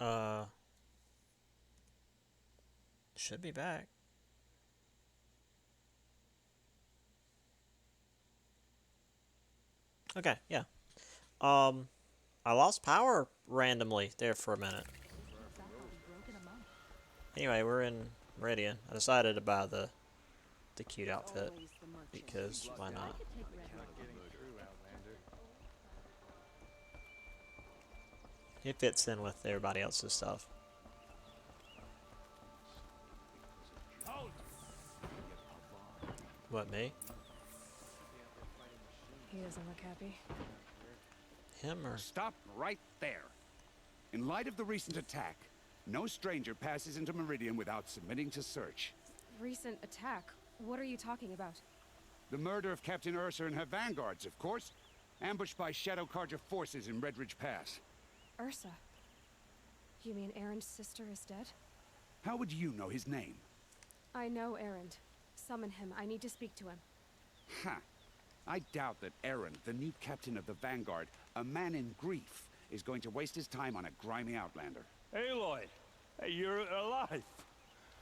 Uh, should be back. Okay, yeah. Um, I lost power randomly there for a minute. Anyway, we're in Meridian. I decided to buy the cute outfit because why not? It fits in with everybody else's stuff. What, me? He doesn't look happy. Him or? Stop right there. In light of the recent attack, no stranger passes into Meridian without submitting to search. Recent attack? What are you talking about? The murder of Captain Ursa and her vanguards, of course. Ambushed by Shadow Carja forces in Redridge Pass. Ursa? You mean Erin's sister is dead? How would you know his name? I know Erend. Summon him. I need to speak to him. Ha! I doubt that Eren, the new captain of the Vanguard, a man in grief, is going to waste his time on a grimy outlander. Aloy! Hey, you're alive!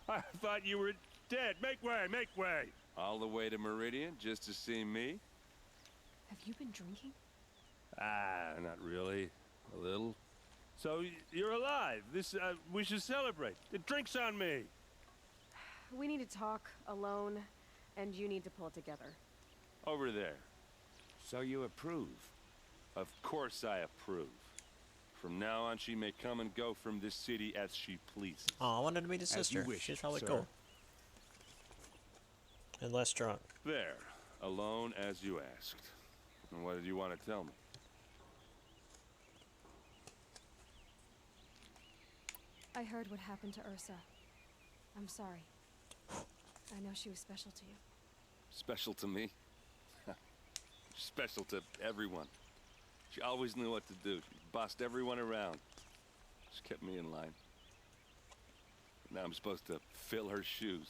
I thought you were dead. Make way, make way! All the way to Meridian just to see me? Have you been drinking? Ah, not really. A little. So, you're alive. We should celebrate. The drink's on me. We need to talk, alone, and you need to pull it together. Over there. So you approve? Of course I approve. From now on, she may come and go from this city as she pleases. Oh, I wanted to meet his As you sister. wish, She's probably sir. cool. And less drunk. There. Alone as you asked. And what did you want to tell me? I heard what happened to Ursa. I'm sorry. I know she was special to you. Special to me? Special to everyone. She always knew what to do. She bossed everyone around. She kept me in line. Now I'm supposed to fill her shoes.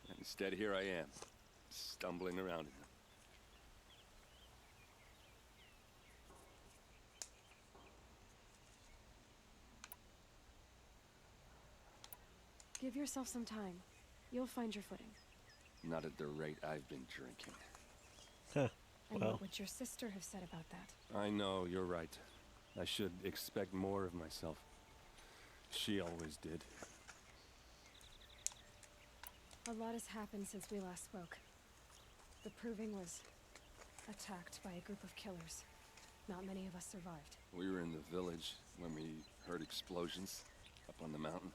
And instead, here I am, stumbling around in them. Give yourself some time. You'll find your footing. Not at the rate I've been drinking. And Well. what would your sister have said about that? I know, you're right. I should expect more of myself. She always did. A lot has happened since we last spoke. The Proving was attacked by a group of killers. Not many of us survived. We were in the village when we heard explosions up on the mountain.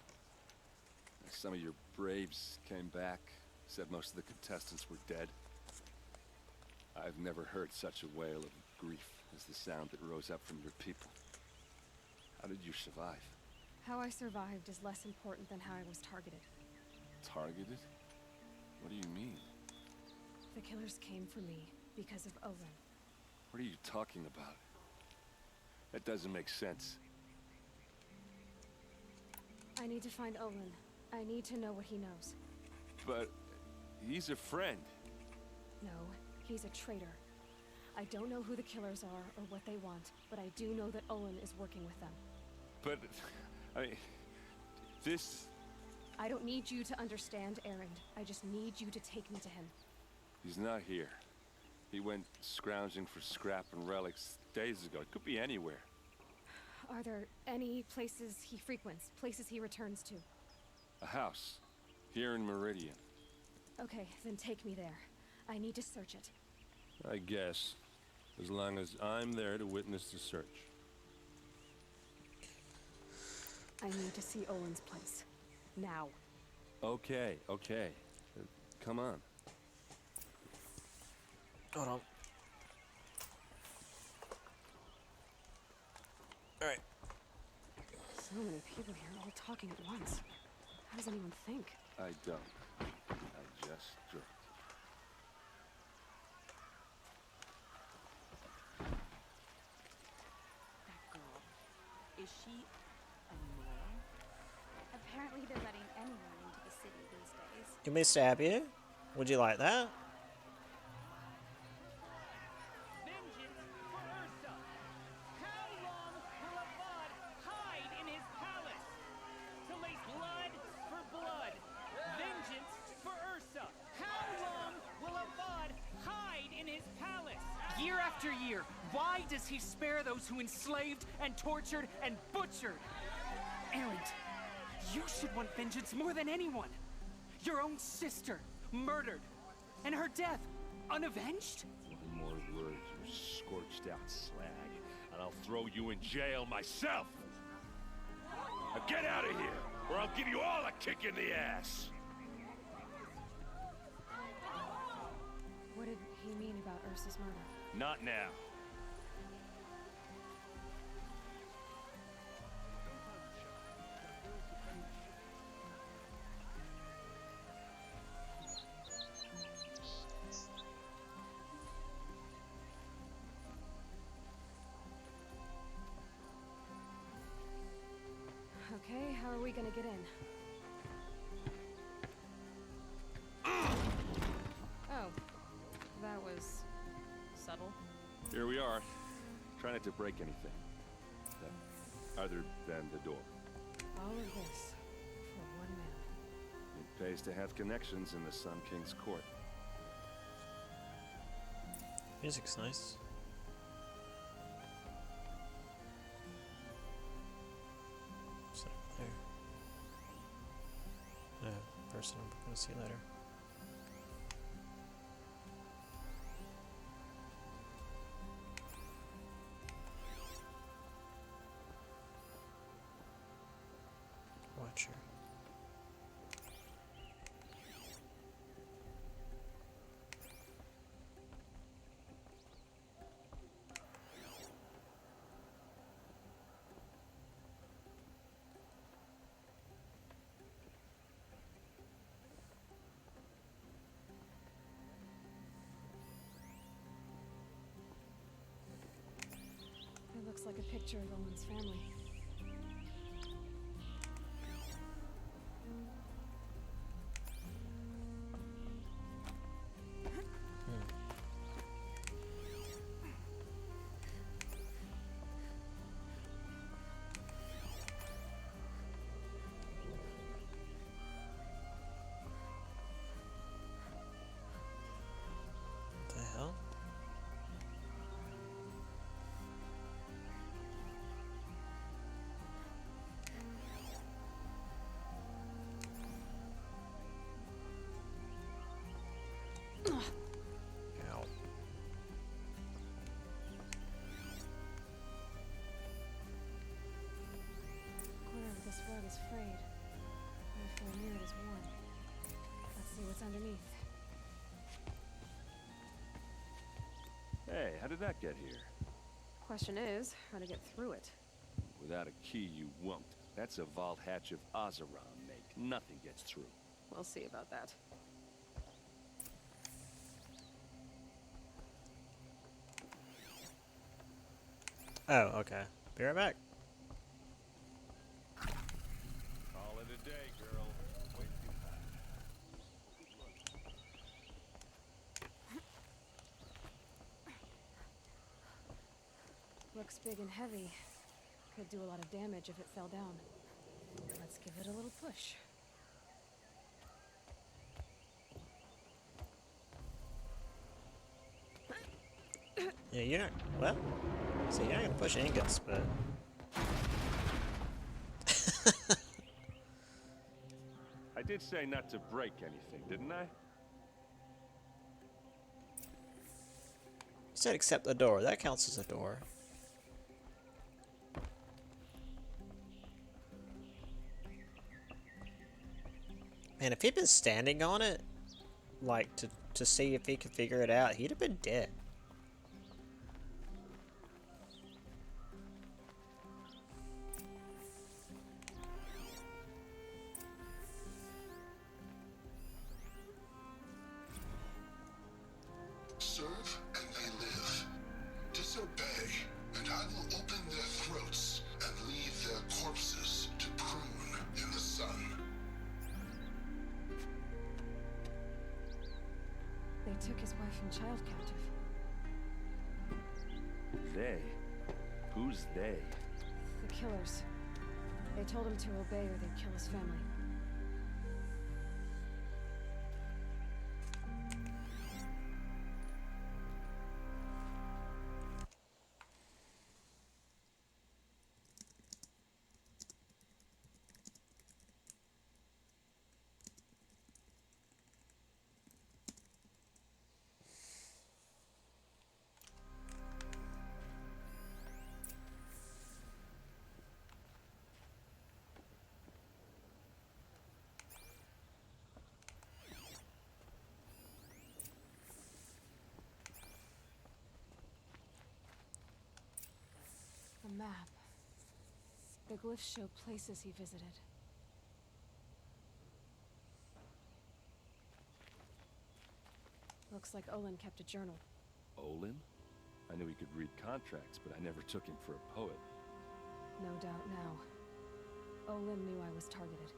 Some of your braves came back, said most of the contestants were dead. I've never heard such a wail of grief as the sound that rose up from your people. How did you survive? How I survived is less important than how I was targeted. Targeted? What do you mean? The killers came for me because of Olin. What are you talking about? That doesn't make sense. I need to find Olin. I need to know what he knows. But he's a friend. No, he's a traitor. I don't know who the killers are or what they want, but I do know that Olin is working with them. But, I mean, this... I don't need you to understand, Erend. I just need you to take me to him. He's not here. He went scrounging for scrap and relics days ago. It could be anywhere. Are there any places he frequents, places he returns to? A house. Here in Meridian. Okay, then take me there. I need to search it. I guess. As long as I'm there to witness the search. I need to see Olin's place. Now. Okay, okay. Come on. Hold on. Alright. So many people here all talking at once. How does anyone think? I don't. I just drink. That girl. Is she annoying? Apparently they're letting anyone into the city these days. You may stab you? Would you like that? Vengeance for Ursa! How long will Avad hide in his after year, why does he spare those who enslaved and tortured and butchered? Erend, you should want vengeance more than anyone. Your own sister, murdered, and her death, unavenged? One more word, you scorched out slag, and I'll throw you in jail myself! Now get out of here, or I'll give you all a kick in the ass! What did he mean about Ursa's murder? Not now. Okay, how are we gonna get in? Oh, that was subtle. Here we are. Try not to break anything. Other than the door. All of this for one man. It pays to have connections in the Sun King's court. Music's nice. So, there. Person I'm gonna see later. Watcher. It looks like a picture of Owen's family. What the hell? Ow. Corner of this rug is frayed. Therefore, near it is worn. Let's see what's underneath. Hey, how did that get here? Question is, how to get through it. Without a key, you won't. That's a vault hatch of Ozeron make. Nothing gets through. We'll see about that. Oh, okay. Be right back. Call it a day, girl. Wait too Looks big and heavy. Could do a lot of damage if it fell down. Let's give it a little push. Yeah, you're not. Well, see, you're not gonna push ingots, but. I did say not to break anything, didn't I? You said accept the door. That counts as a door. Man, if he'd been standing on it, like to see if he could figure it out, he'd have been dead. Serve and they live. Disobey, and I will open their throats and leave their corpses to prune in the sun. They took his wife and child captive. They? Who's they? The killers. They told him to obey or they'd kill his family. map. The glyphs show places he visited. Looks like Olin kept a journal. Olin? I knew he could read contracts, but I never took him for a poet. No doubt now. Olin knew I was targeted.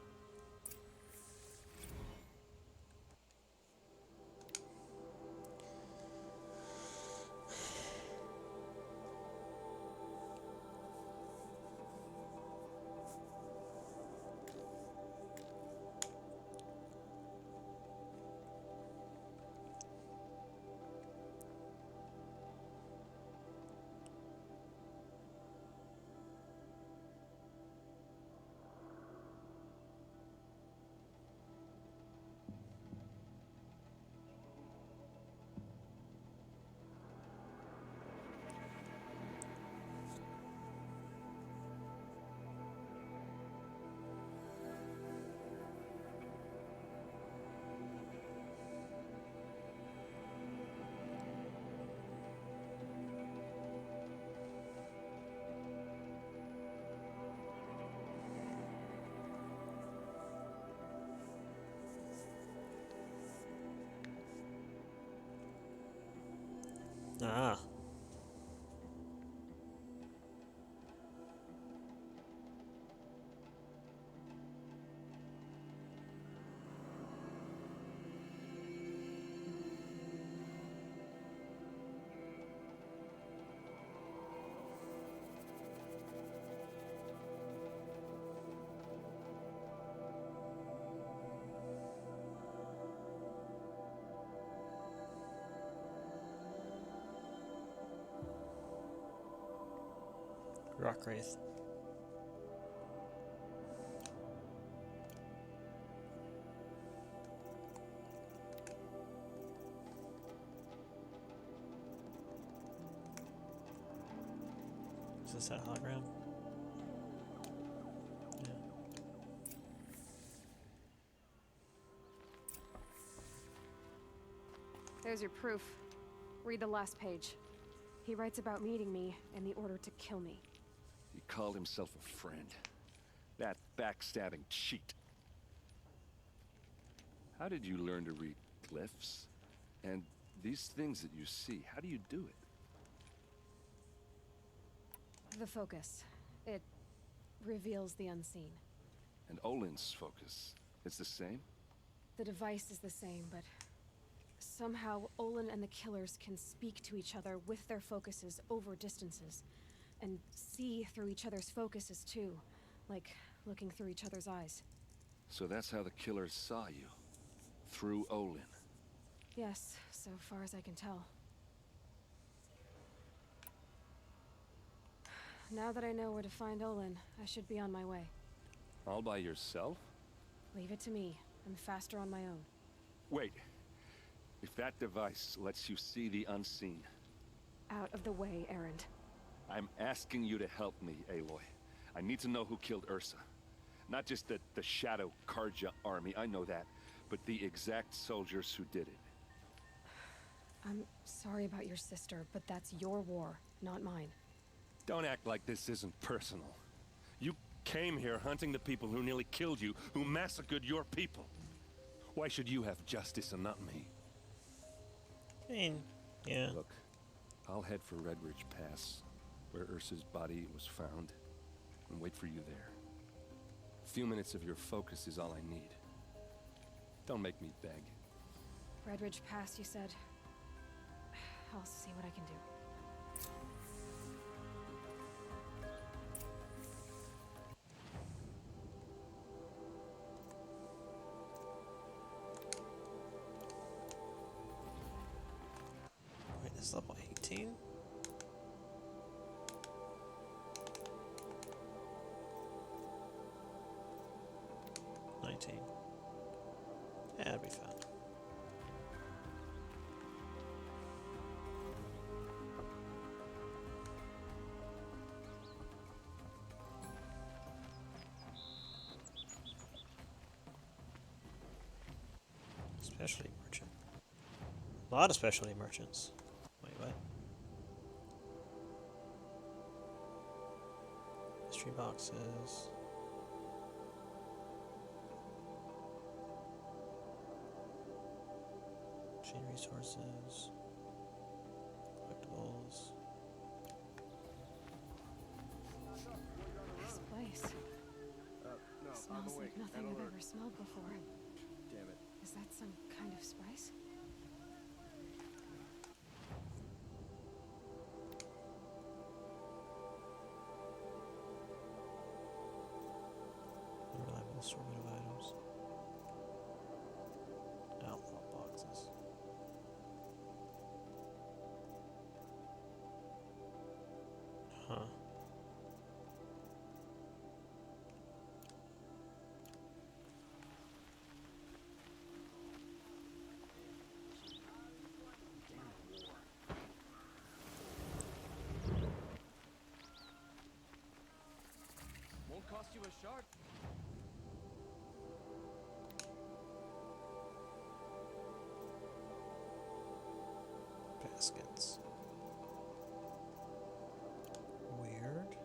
Ah. Rock Wraith. Is this that hologram? Yeah. There's your proof. Read the last page. He writes about meeting me and the order to kill me. He called himself a friend. That backstabbing cheat. How did you learn to read glyphs? And these things that you see, how do you do it? The focus. It reveals the unseen. And Olin's focus, it's the same? The device is the same, but somehow Olin and the killers can speak to each other with their focuses over distances. And see through each other's focuses too, like looking through each other's eyes. So that's how the killers saw you? Through Olin? Yes, so far as I can tell. Now that I know where to find Olin, I should be on my way. All by yourself? Leave it to me. I'm faster on my own. Wait. If that device lets you see the unseen... Out of the way, Erend. I'm asking you to help me, Aloy. I need to know who killed Ursa. Not just the Shadow Karja army, I know that, but the exact soldiers who did it. I'm sorry about your sister, but that's your war, not mine. Don't act like this isn't personal. You came here hunting the people who nearly killed you, who massacred your people. Why should you have justice and not me? I mean, yeah. Look, I'll head for Redridge Pass, where Ursa's body was found, and wait for you there. A few minutes of your focus is all I need. Don't make me beg. Redridge Pass, you said? I'll see what I can do. Wait, this is level 18? Yeah, that'd be fun. Specialty merchant. A lot of specialty merchants. Wait, what? Mystery boxes. Chain resources. Collectibles. This place smells like nothing I've ever smelled before. Damn it. Is that some kind of spice? Unreliable assortment of items. Outlaw boxes. Huh. Won't cost you a shard. Baskets. Weird.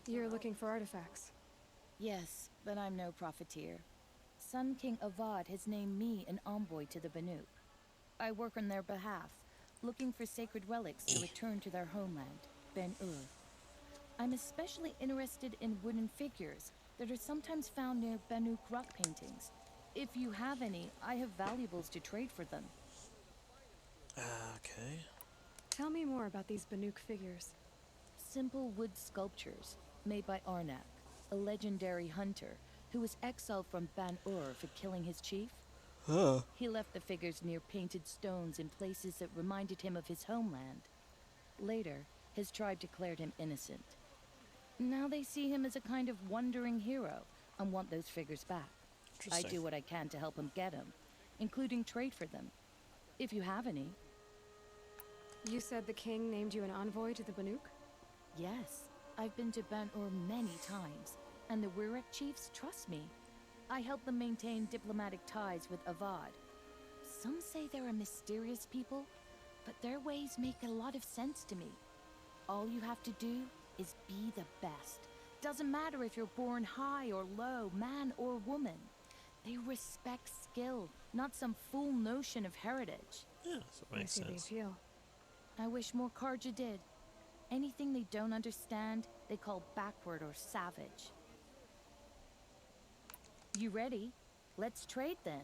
You're looking for artifacts. Yes, but I'm no profiteer. Sun King Avad has named me an envoy to the Banuk. I work on their behalf, looking for sacred relics to return to their homeland, Ben-Ur. I'm especially interested in wooden figures that are sometimes found near Banuk rock paintings. If you have any, I have valuables to trade for them. Okay. Tell me more about these Banuk figures. Simple wood sculptures made by Arnak, a legendary hunter who was exiled from Ban-Ur for killing his chief. Huh. He left the figures near painted stones in places that reminded him of his homeland. Later, his tribe declared him innocent. Now they see him as a kind of wandering hero and want those figures back. I do what I can to help him get them, including trade for them, if you have any. You said the king named you an envoy to the Banuk? Yes, I've been to Ban-Ur many times, and the Wirek chiefs trust me. I help them maintain diplomatic ties with Avad. Some say they're a mysterious people, but their ways make a lot of sense to me. All you have to do is be the best. Doesn't matter if you're born high or low, man or woman. They respect skill, not some fool notion of heritage. Yeah, so it makes I see sense. the appeal. I wish more Karja did. Anything they don't understand, they call backward or savage. You ready? Let's trade then.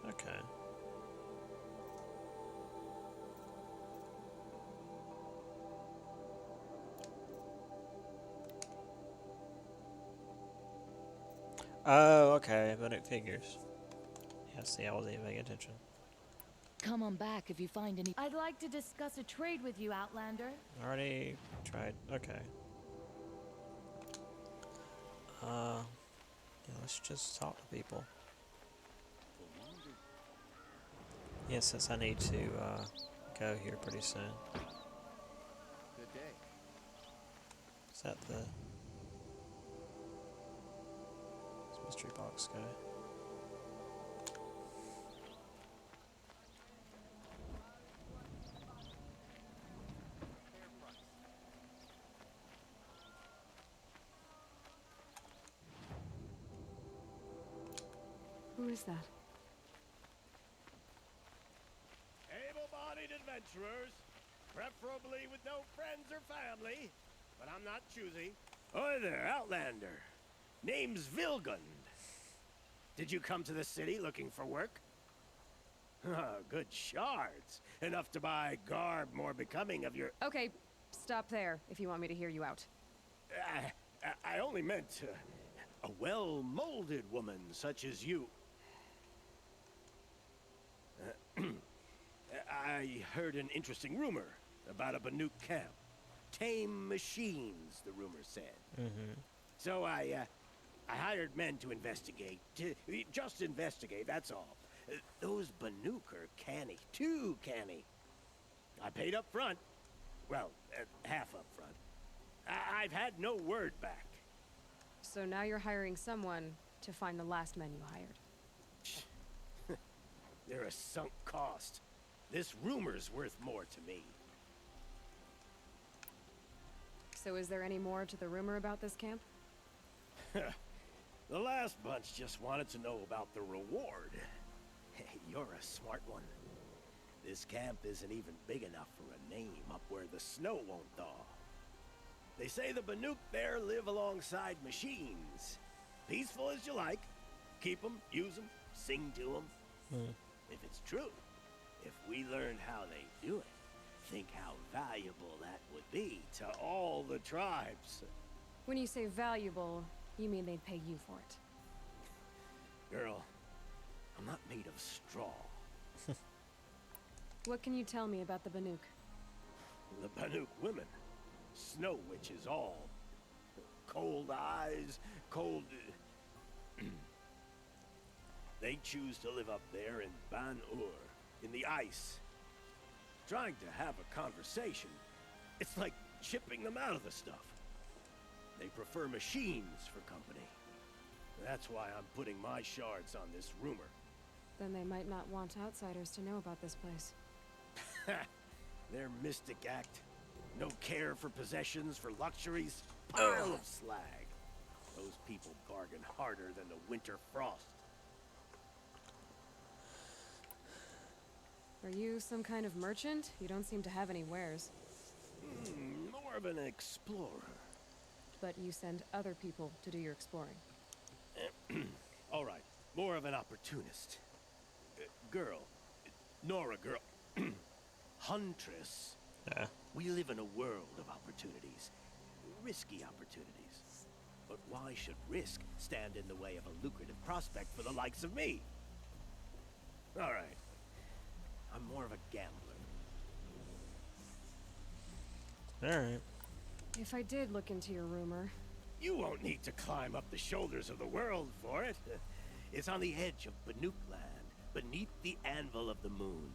Okay. Oh, okay. Banuk figures. Yeah, see, I wasn't even paying attention. Come on back if you find any. I'd like to discuss a trade with you, Outlander. Already tried. Okay. Yeah, let's just talk to people. Yeah, since I need to go here pretty soon. Good day. Is that the this mystery box guy? Who is that? Able-bodied adventurers, preferably with no friends or family, but I'm not choosy. Oi there, Outlander. Name's Vilgund. Did you come to the city looking for work? Good shards. Enough to buy garb more becoming of your... Okay, stop there if you want me to hear you out. I only meant a well-molded woman such as you. I heard an interesting rumor about a Banuk camp. Tame machines, the rumor said. So I hired men to investigate. Just investigate, that's all. Those Banuk are canny, too canny. I paid up front. Well, half up front. I've had no word back. So now you're hiring someone to find the last men you hired. They're a sunk cost. This rumor's worth more to me. So is there any more to the rumor about this camp? The last bunch just wanted to know about the reward. Hey, you're a smart one. This camp isn't even big enough for a name up where the snow won't thaw. They say the Banuk there live alongside machines. Peaceful as you like. Keep them, use them, sing to them. If it's true, if we learned how they do it, think how valuable that would be to all the tribes. When you say valuable, you mean they'd pay you for it. Girl, I'm not made of straw. What can you tell me about the Banuk? The Banuk women. Snow witches all. Cold eyes, cold... They choose to live up there in Ban-Ur, in the ice. Trying to have a conversation, it's like chipping them out of the stuff. They prefer machines for company. That's why I'm putting my shards on this rumor. Then they might not want outsiders to know about this place. Their mystic act. No care for possessions, for luxuries. Pile of slag. Those people bargain harder than the winter frost. Are you some kind of merchant? You don't seem to have any wares. More of an explorer. But you send other people to do your exploring. All right, more of an opportunist. Girl. Nora girl. Huntress. Yeah. We live in a world of opportunities. Risky opportunities. But why should risk stand in the way of a lucrative prospect for the likes of me? All right. I'm more of a gambler. Alright. If I did look into your rumor... You won't need to climb up the shoulders of the world for it. It's on the edge of Banuk land, beneath the anvil of the moon.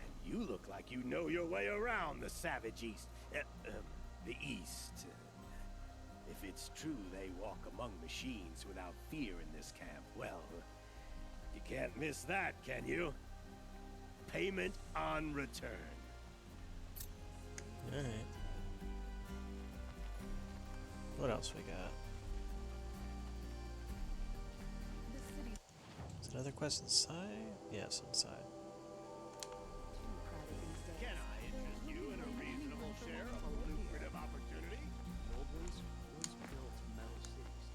And you look like you know your way around the savage east. The east. If it's true they walk among machines without fear in this camp, well, you can't miss that, can you? Payment on return. Alright. What else we got? Is there another quest inside? Yes, inside. Can I interest you in a reasonable share of a lucrative opportunity? Nobles once built metal cities.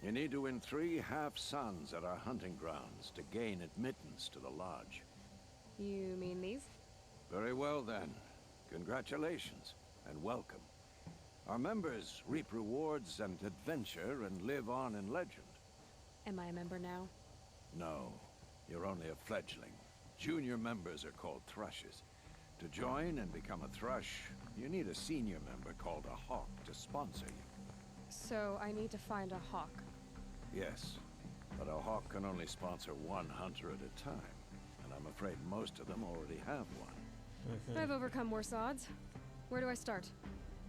You need to win 3 half-suns at our hunting grounds to gain admittance to the lodge. You mean these? Very well then. Congratulations, and welcome. Our members reap rewards and adventure and live on in legend. Am I a member now? No, you're only a fledgling. Junior members are called thrushes. To join and become a thrush, you need a senior member called a hawk to sponsor you. So I need to find a hawk. Yes, but a hawk can only sponsor 1 hunter at a time, and I'm afraid most of them already have one. I've overcome worse odds. Where do I start?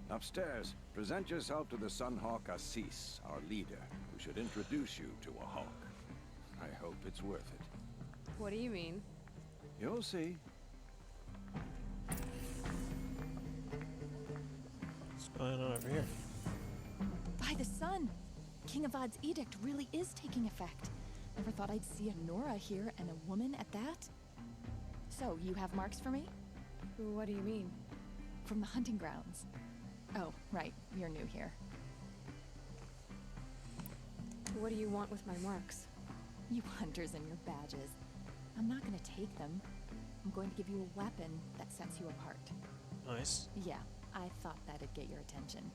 Upstairs, present yourself to the Sunhawk Assis, our leader, who should introduce you to a hawk. I hope it's worth it. What do you mean? You'll see. What's going on over here? By the sun! King Avad's edict really is taking effect. Never thought I'd see a Nora here and a woman at that. So, you have marks for me? What do you mean? From the hunting grounds. Oh, right. You're new here. What do you want with my marks? You hunters and your badges. I'm not gonna take them. I'm going to give you a weapon that sets you apart. Nice. Yeah, I thought that'd get your attention.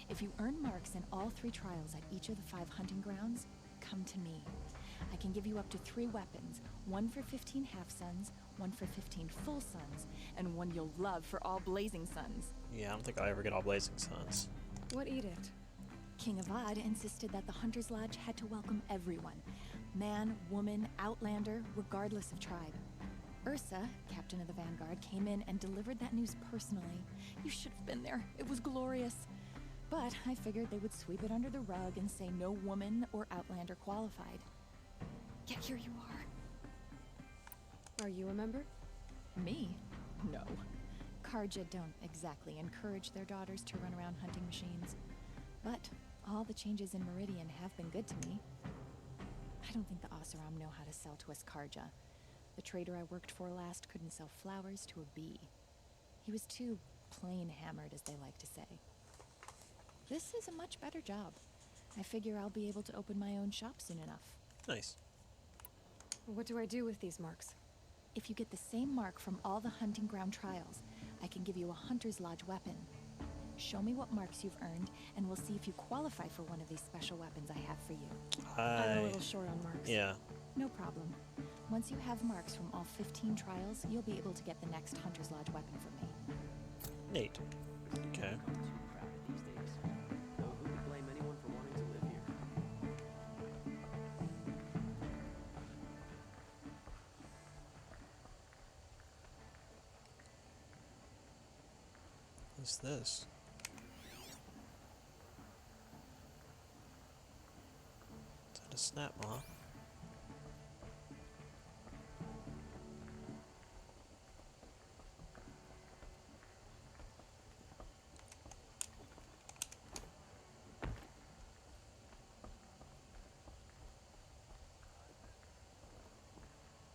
If you earn marks in all 3 trials at each of the 5 hunting grounds, come to me. I can give you up to 3 weapons, 1 for 15 half-suns, 1 for 15 full suns, and 1 you'll love for all blazing suns. Yeah, I don't think I'll ever get all blazing suns. What edict? King Avad insisted that the Hunter's Lodge had to welcome everyone. Man, woman, outlander, regardless of tribe. Ursa, captain of the Vanguard, came in and delivered that news personally. You should have been there. It was glorious. But I figured they would sweep it under the rug and say no woman or Outlander qualified. Yet here you are. Are you a member? Me? No. Karja don't exactly encourage their daughters to run around hunting machines. But all the changes in Meridian have been good to me. I don't think the Oseram know how to sell to us Karja. The trader I worked for last couldn't sell flowers to a bee. He was too plain hammered, as they like to say. This is a much better job. I figure I'll be able to open my own shop soon enough. Nice. What do I do with these marks? If you get the same mark from all the hunting ground trials, I can give you a Hunter's Lodge weapon. Show me what marks you've earned, and we'll see if you qualify for one of these special weapons I have for you. I'm a little short on marks. Yeah. No problem. Once you have marks from all 15 trials, you'll be able to get the next Hunter's Lodge weapon from me. Neat. Okay. Too crowded these days. Though who could blame anyone for wanting to live here? What's this? Is that a snap maw?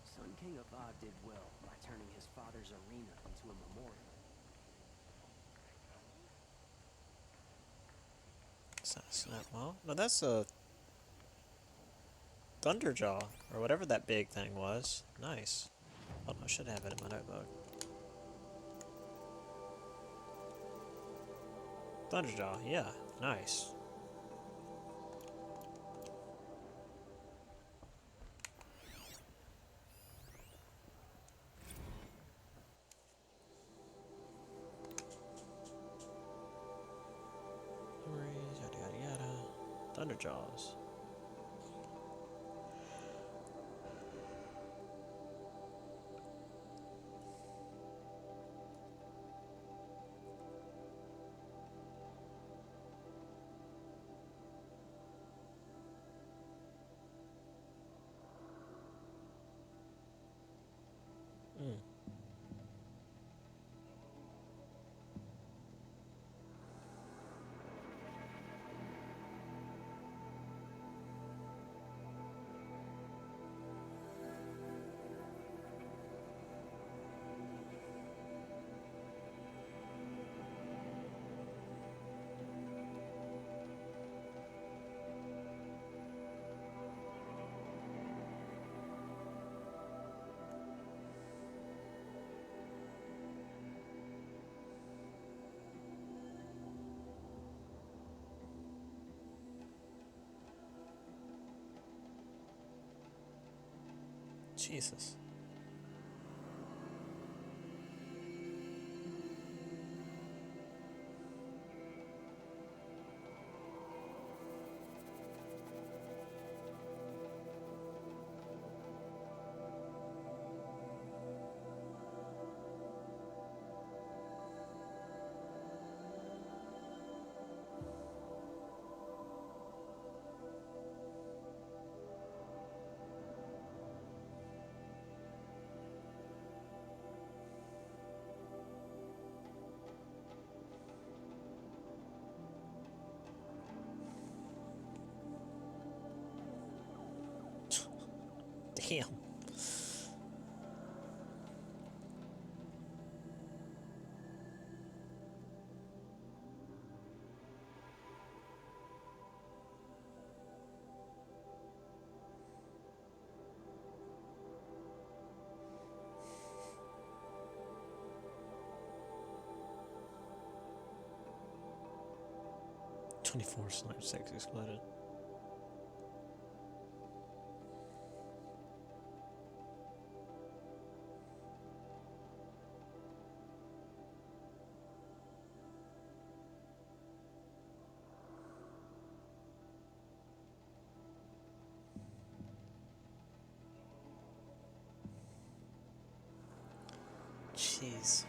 Sun King Avad did well by turning his father's arena into a memorial. Is that a snap maw? No, that's a Thunderjaw, or whatever that big thing was. Nice. Oh, I should have it in my notebook. Thunderjaw, yeah, nice. Memories, yada yada yada. Thunderjaws. Mm. Jesus. Damn. (24/6 excluded). keys.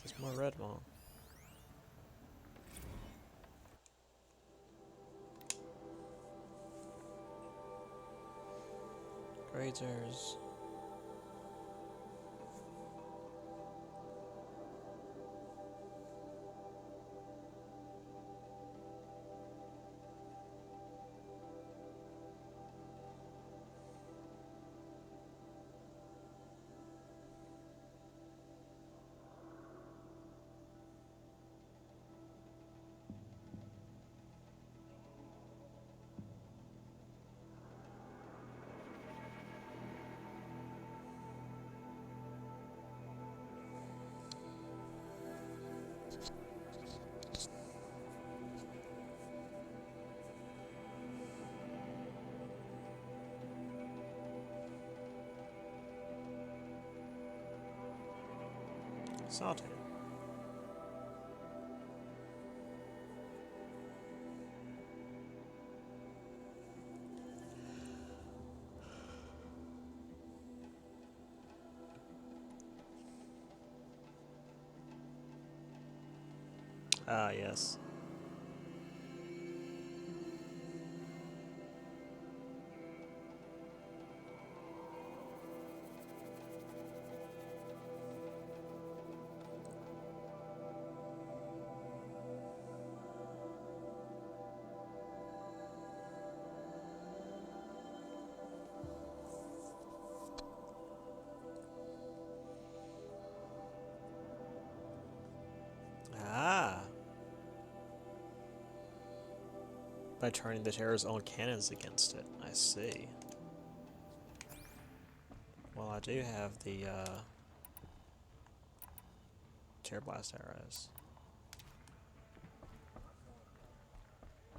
There's more red wall. Grazers. Salted. Ah, yes. Ah. By turning the terror's own cannons against it. I see. Well, I do have the tear blast arrows.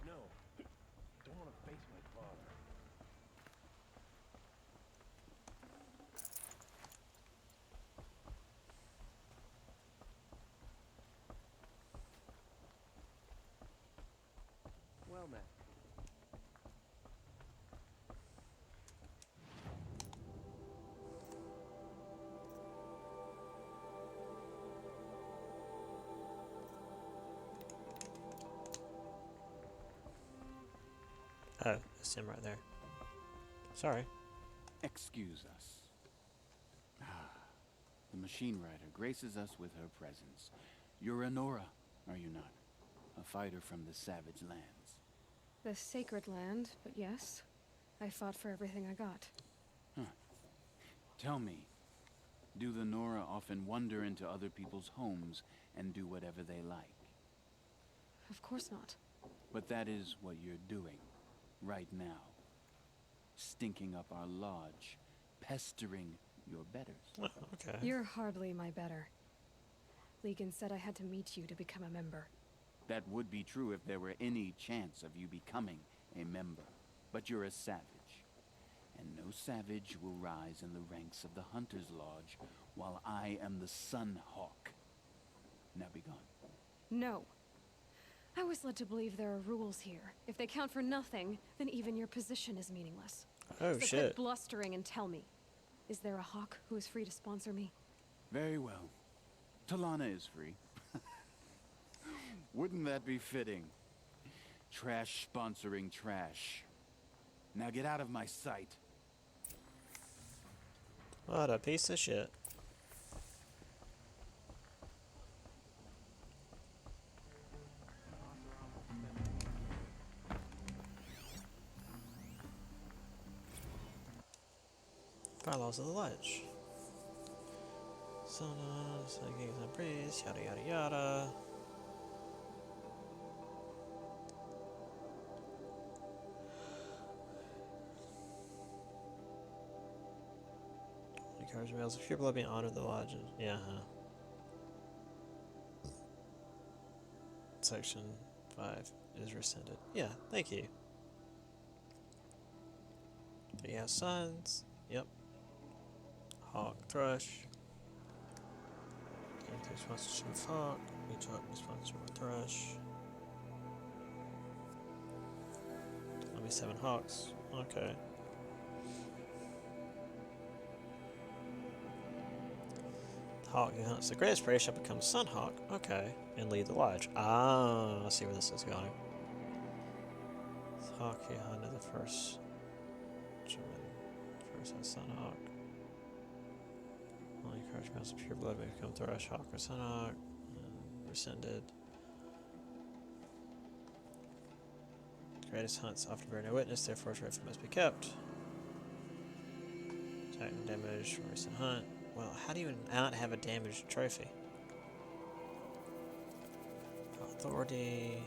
No, don't want to face my father. Well met. Oh, it's him right there. Sorry. Excuse us. The machine rider graces us with her presence. You're a Nora, are you not? A fighter from the savage lands. The sacred land, but yes. I fought for everything I got. Huh. Tell me, do the Nora often wander into other people's homes and do whatever they like? Of course not. But that is what you're doing, right now. Stinking up our lodge, pestering your betters. Okay. You're hardly my better. Legan said I had to meet you to become a member. That would be true if there were any chance of you becoming a member. But you're a savage. And no savage will rise in the ranks of the Hunter's Lodge while I am the Sun Hawk. Now be gone. No. I was led to believe there are rules here. If they count for nothing, then even your position is meaningless. Oh, so shit. quit blustering and tell me. Is there a hawk who is free to sponsor me? Very well. Talana is free. Wouldn't that be fitting? Trash sponsoring trash. Now get out of my sight. What a piece of shit. Bylaws of the Ledge. Sonas, kings and priests, yada yada yada. Encourage males of pure blood being honored the lodge. Yeah, Section 5 is rescinded. Yeah, thank you. He has sons. Yep. Hawk, Thrush. Take sponsorship of Hawk. Each Hawk is sponsored with Thrush. Let me 7 Hawks. Okay. Hawk who hunts the greatest prey shall become Sun Hawk. Okay. And lead the lodge. Ah, I see where this is going. Hawk who hunted the first. First has Sun Hawk. Only encourage males of pure blood may become Thrush, Hawk, or Sun Hawk. And rescinded. Greatest hunts often bear no witness, therefore trophy must be kept. Attack and damage from recent hunt. Well, how do you not have a damaged trophy? Authority.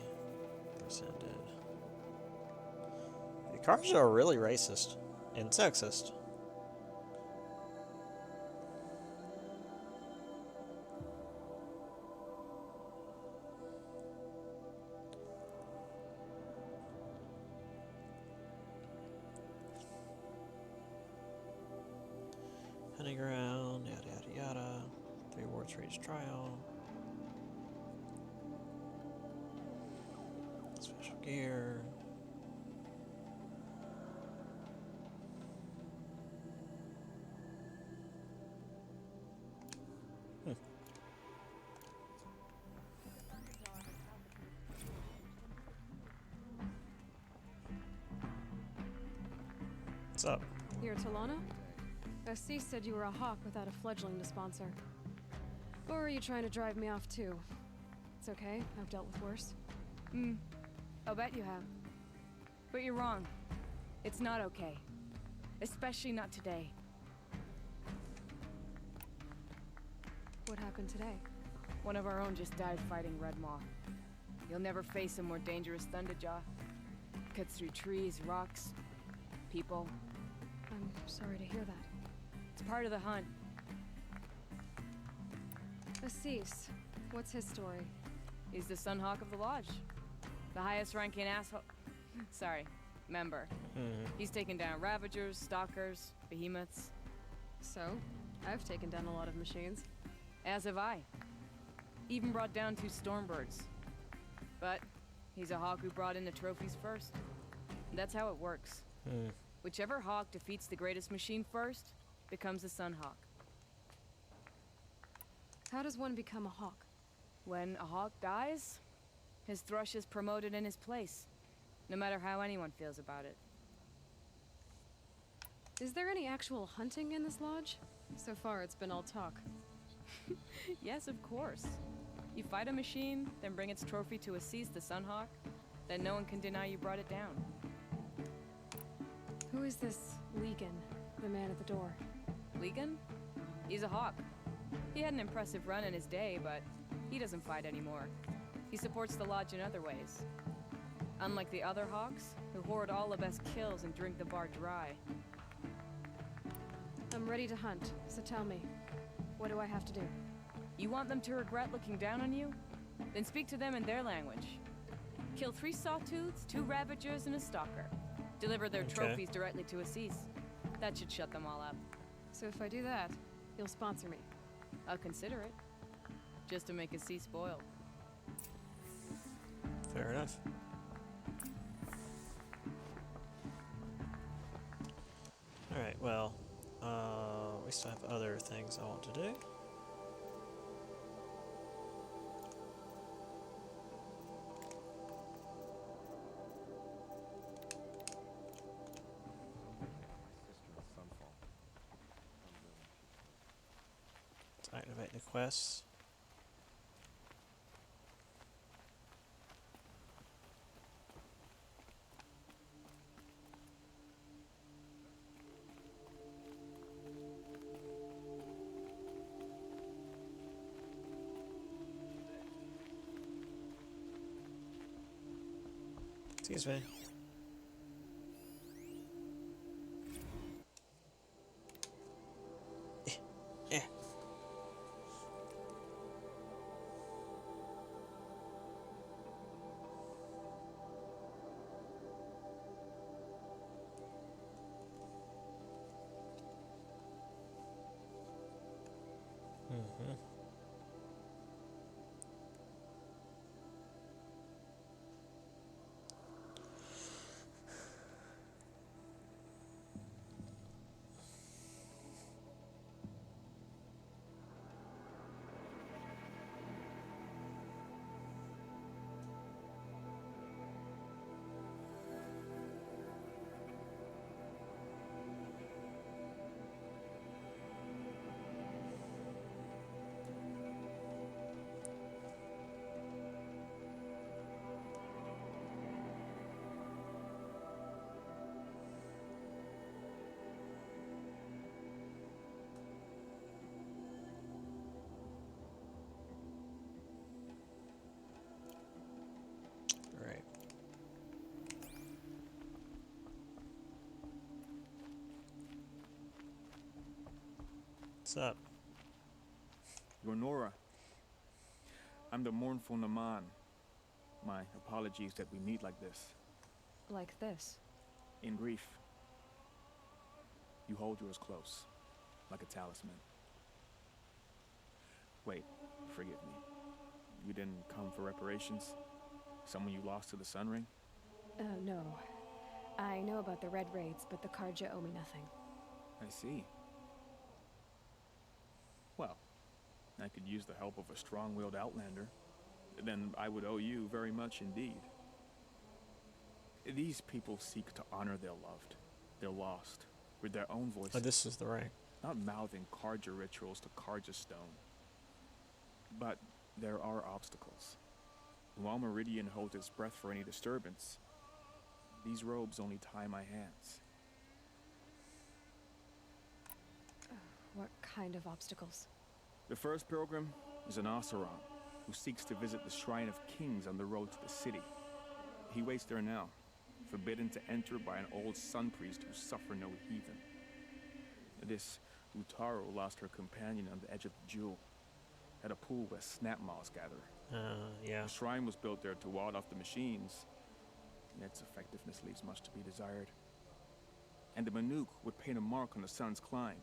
Rescinded. The cards are really racist and sexist. Hunting ground, yada yada yada. 3 awards for each trial. Special gear. What's up? Here, Talana? SC said you were a hawk without a fledgling to sponsor. Or are you trying to drive me off too? It's okay, I've dealt with worse. I'll bet you have. But you're wrong. It's not okay. Especially not today. What happened today? One of our own just died fighting Red Maw. You'll never face a more dangerous Thunderjaw. Cuts through trees, rocks, people. I'm sorry to hear that. It's part of the hunt. Assis, what's his story? He's the Sunhawk of the Lodge. The highest ranking asshole... Sorry, member. He's taken down Ravagers, Stalkers, Behemoths. So, I've taken down a lot of machines. As have I. Even brought down 2 Stormbirds. But he's a hawk who brought in the trophies first. That's how it works. Whichever hawk defeats the greatest machine first becomes a Sunhawk. How does one become a hawk? When a hawk dies, his thrush is promoted in his place, no matter how anyone feels about it. Is there any actual hunting in this lodge? So far, it's been all talk. Yes, of course. You fight a machine, then bring its trophy to Assis the Sunhawk, then no one can deny you brought it down. Who is this Legan, the man at the door? Legan? He's a hawk. He had an impressive run in his day, but he doesn't fight anymore. He supports the lodge in other ways. Unlike the other hawks, who hoard all the best kills and drink the bar dry. I'm ready to hunt, so tell me, what do I have to do? You want them to regret looking down on you? Then speak to them in their language. Kill 3 Sawtooths, 2 Ravagers, and a Stalker. Deliver their trophies directly to Assis. That should shut them all up. So if I do that, you'll sponsor me? I'll consider it. Just to make Assis spoiled. Fair enough. Alright, well, we still have other things I want to do. Let's activate the quests. Excuse me. Mm-hmm. Right. What's up? You're Nora. I'm the mournful Naman. My apologies that we meet like this. Like this. In grief. You hold yours close, like a talisman. Wait, forgive me. You didn't come for reparations? Someone you lost to the Sun Ring? No. I know about the Red Raids, but the Karja owe me nothing. I see. Well, I could use the help of a strong-willed outlander. Then I would owe you very much indeed. These people seek to honor their loved, their lost, with their own voices. Oh, this is the ring. Not mouthing Karja rituals to Karja stone. But there are obstacles. While Meridian holds its breath for any disturbance, these robes only tie my hands. What kind of obstacles? The first pilgrim is an Oseram, who seeks to visit the Shrine of Kings on the road to the city. He waits there now, forbidden to enter by an old sun priest who suffer no heathen. This Utaro lost her companion on the edge of the jewel, at a pool where snap moths gather. Yeah. The shrine was built there to ward off the machines, and its effectiveness leaves much to be desired. And the Manuk would paint a mark on the sun's climb,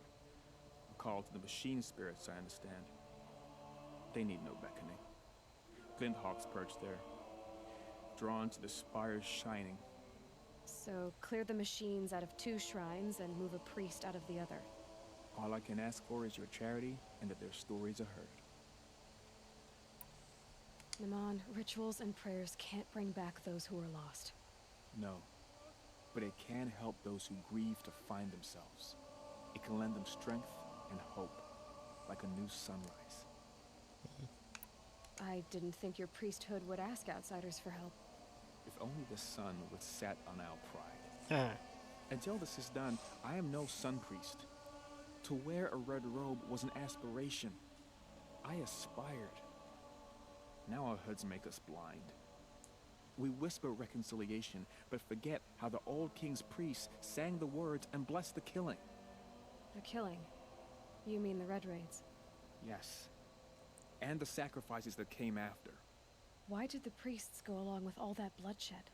a call to the machine spirits, I understand. They need no beckoning. Glint hawks perch there, drawn to the spire's shining. So, clear the machines out of 2 shrines and move a priest out of the other. All I can ask for is your charity and that their stories are heard. Naman, rituals and prayers can't bring back those who are lost. No, but it can help those who grieve to find themselves. It can lend them strength and hope, like a new sunrise. I didn't think your priesthood would ask outsiders for help. If only the sun would set on our pride. Until this is done, I am no sun priest. To wear a red robe was an aspiration. I aspired. Now our hoods make us blind. We whisper reconciliation, but forget how the old king's priests sang the words and blessed the killing. The killing? You mean the Red Raids? Yes. And the sacrifices that came after. Why did the priests go along with all that bloodshed?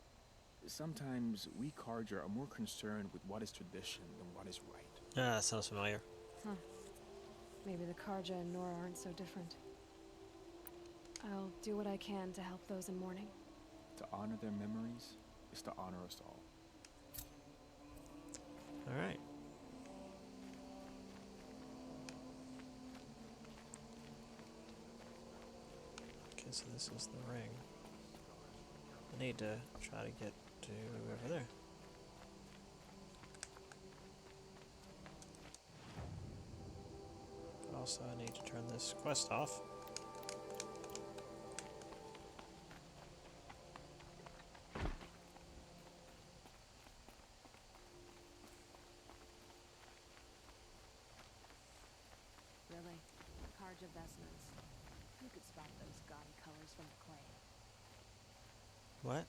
Sometimes we Karja are more concerned with what is tradition than what is right. Ah, that sounds familiar. Huh. Maybe the Karja and Nora aren't so different. I'll do what I can to help those in mourning. To honor their memories is to honor us all. Alright. Okay, so this is the ring. I need to try to get to over there. But also I need to turn this quest off. Really? Karja vestments. Who could spot those gaudy colors from the clay? What?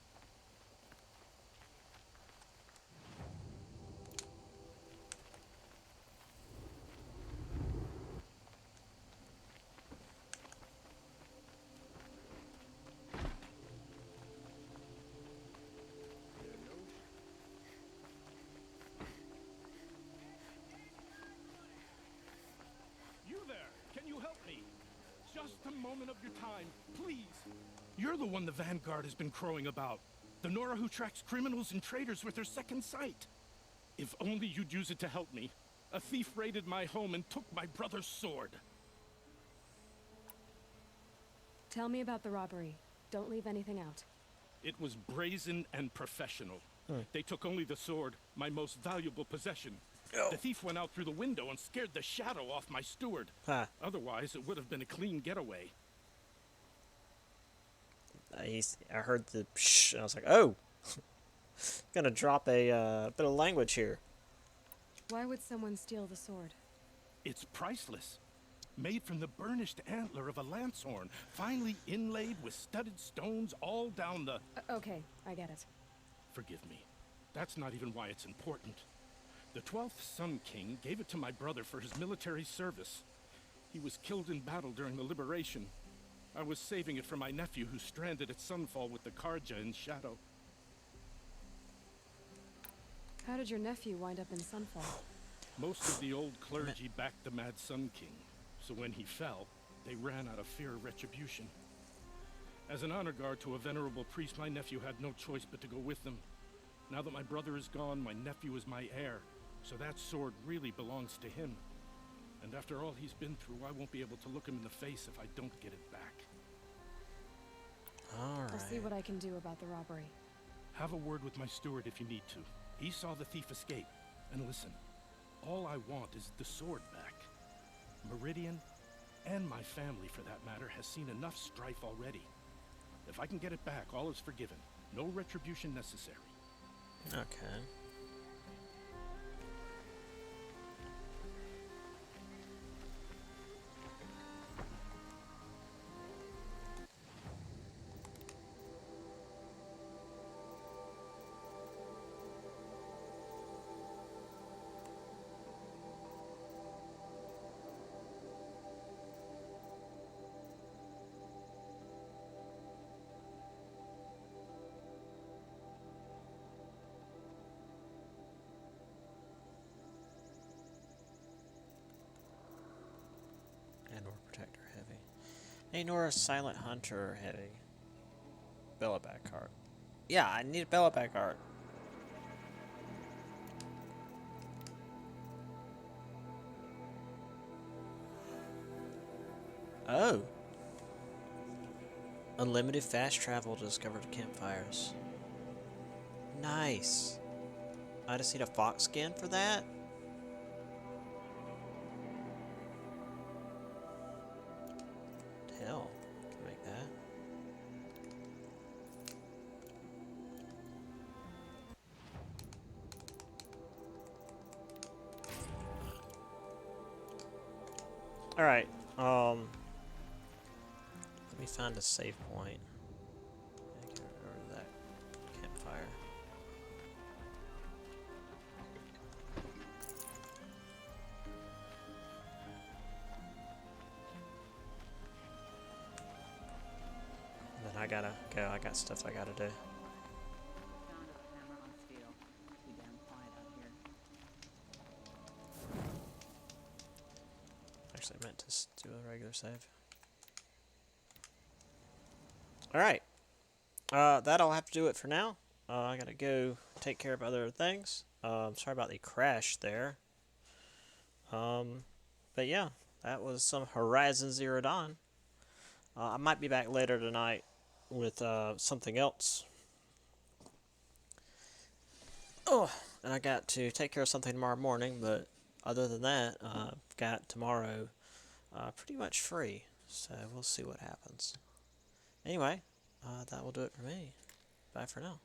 You there! Can you help me? just a moment of your time, please. You're the one the Vanguard has been crowing about. The Nora who tracks criminals and traitors with her second sight. If only you'd use it to help me. A thief raided my home and took my brother's sword. Tell me about the robbery. Don't leave anything out. It was brazen and professional. They took only the sword, my most valuable possession. The thief went out through the window and scared the shadow off my steward. Otherwise, it would have been a clean getaway. I heard the psh, and I was like, oh! Gonna drop a bit of language here. Why would someone steal the sword? It's priceless. Made from the burnished antler of a lancehorn, finely inlaid with studded stones all down the... Okay, I get it. Forgive me. That's not even why it's important. The 12th Sun King gave it to my brother for his military service. He was killed in battle during the liberation. I was saving it for my nephew who's stranded at Sunfall with the Karja in Shadow. How did your nephew wind up in Sunfall? Most of the old clergy backed the Mad Sun King, so when he fell, they ran out of fear of retribution. As an honor guard to a venerable priest, my nephew had no choice but to go with them. Now that my brother is gone, my nephew is my heir, so that sword really belongs to him. And after all he's been through, I won't be able to look him in the face if I don't get it back. Alright. I'll see what I can do about the robbery. Have a word with my steward if you need to. He saw the thief escape. And listen, all I want is the sword back. Meridian, and my family for that matter, has seen enough strife already. If I can get it back, all is forgiven. No retribution necessary. Okay. Protector heavy. Nora Silent Hunter heavy. Bellaback card. Yeah, I need a Bellaback card. Oh. Unlimited fast travel to discover the campfires. Nice. I just need a fox skin for that? Hell, I can make that. Alright, let me find a save point. Get rid of that campfire. And then I gotta go, I got stuff I gotta do. Actually, I meant to do a regular save. Alright. That'll have to do it for now. I gotta go take care of other things. Sorry about the crash there. But yeah, that was some Horizon Zero Dawn. I might be back later tonight with something else. Oh, and I got to take care of something tomorrow morning, but other than that, I've got tomorrow pretty much free, so we'll see what happens. Anyway, that will do it for me. Bye for now.